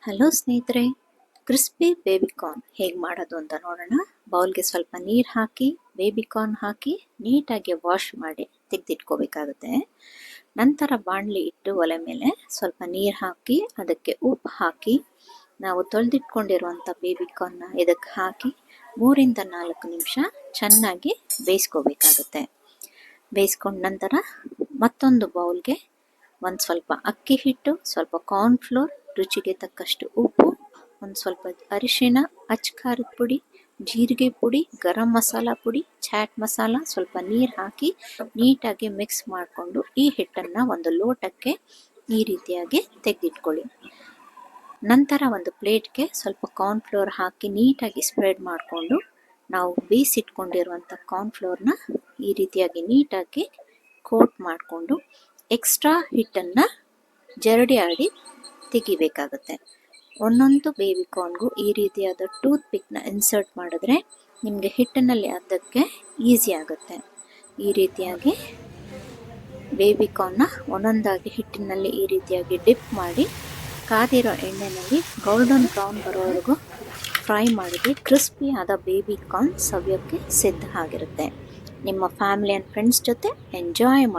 Hello ಸ್ನೇಹಿತರೆ, crispy baby corn ಹೇಗೆ ಮಾಡೋದು ಅಂತ ನೋಡೋಣ. ಬೌಲ್ಗೆ ಸ್ವಲ್ಪ ನೀರು ಹಾಕಿ ಬೇಬಿಕಾರ್ನ್ ಹಾಕಿ ನೀಟಾಗಿ ವಾಶ್ ಮಾಡಿ ತೆಗೆದಿಟ್ಕೋಬೇಕಾಗುತ್ತೆ. ನಂತರ ಬಾಣಲಿ ಇಟ್ಟು ಒಲೆ ಮೇಲೆ ಸ್ವಲ್ಪ ನೀರು ಹಾಕಿ ಅದಕ್ಕೆ ಉಪ್ಪು ಹಾಕಿ ನಾವು ತೊಳೆದಿಟ್ಕೊಂಡಿರುವಂಥ ಬೇಬಿಕಾರ್ನ್ನ ಇದಕ್ಕೆ ಹಾಕಿ 3-4 ನಿಮಿಷ ಚೆನ್ನಾಗಿ ಬೇಯಿಸ್ಕೋಬೇಕಾಗುತ್ತೆ. ಬೇಯಿಸ್ಕೊಂಡ ನಂತರ ಮತ್ತೊಂದು ಬೌಲ್ಗೆ ಒಂದು ಸ್ವಲ್ಪ ಅಕ್ಕಿ ಹಿಟ್ಟು, ಸ್ವಲ್ಪ ಕಾರ್ನ್ಫ್ಲೋರ್, ರುಚಿಗೆ ತಕ್ಕಷ್ಟು ಉಪ್ಪು, ಒಂದು ಸ್ವಲ್ಪ ಅರಿಶಿಣ, ಅಚ್ಕಾರದ ಪುಡಿ, ಜೀರಿಗೆ ಪುಡಿ, ಗರಂ ಮಸಾಲ ಪುಡಿ, ಚಾಟ್ ಮಸಾಲ, ಸ್ವಲ್ಪ ನೀರು ಹಾಕಿ ನೀಟಾಗಿ ಮಿಕ್ಸ್ ಮಾಡಿಕೊಂಡು ಈ ಹಿಟ್ಟನ್ನು ಒಂದು ಲೋಟಕ್ಕೆ ಈ ರೀತಿಯಾಗಿ ತೆಗೆದಿಟ್ಕೊಳ್ಳಿ. ನಂತರ ಒಂದು ಪ್ಲೇಟ್ಗೆ ಸ್ವಲ್ಪ ಕಾರ್ನ್ಫ್ಲೋರ್ ಹಾಕಿ ನೀಟಾಗಿ ಸ್ಪ್ರೆಡ್ ಮಾಡಿಕೊಂಡು ನಾವು ಬೇಯಿಸಿಟ್ಕೊಂಡಿರುವಂಥ ಕಾರ್ನ್ಫ್ಲೋರ್ನ ಈ ರೀತಿಯಾಗಿ ನೀಟಾಗಿ ಕೋಟ್ ಮಾಡಿಕೊಂಡು ಎಕ್ಸ್ಟ್ರಾ ಹಿಟ್ಟನ್ನು ಜರಡಿ ಆಡಿ ತೆಗಿಬೇಕಾಗುತ್ತೆ. ಒಂದೊಂದು ಬೇಬಿಕಾರ್ನ್ಗೂ ಈ ರೀತಿಯಾದ ಟೂತ್ ಪಿಕ್ನ ಇನ್ಸರ್ಟ್ ಮಾಡಿದ್ರೆ ನಿಮಗೆ ಹಿಟ್ಟಿನಲ್ಲಿ ಅದಕ್ಕೆ ಈಸಿ ಆಗುತ್ತೆ. ಈ ರೀತಿಯಾಗಿ ಬೇಬಿಕಾರ್ನ್ನ ಒಂದೊಂದಾಗಿ ಹಿಟ್ಟಿನಲ್ಲಿ ಈ ರೀತಿಯಾಗಿ ಡಿಪ್ ಮಾಡಿ ಕಾದಿರೋ ಎಣ್ಣೆಯಲ್ಲಿ ಗೋಲ್ಡನ್ ಬ್ರೌನ್ ಬರೋವರೆಗೂ ಫ್ರೈ ಮಾಡಿದ್ರೆ ಕ್ರಿಸ್ಪಿ ಆದ ಬೇಬಿಕಾರ್ನ್ ಸವಿಯೋಕ್ಕೆ ಸಿದ್ಧ ಆಗಿರುತ್ತೆ. ನಿಮ್ಮ ಫ್ಯಾಮಿಲಿ ಆ್ಯಂಡ್ ಫ್ರೆಂಡ್ಸ್ ಜೊತೆ ಎಂಜಾಯ್ ಮಾಡಿ.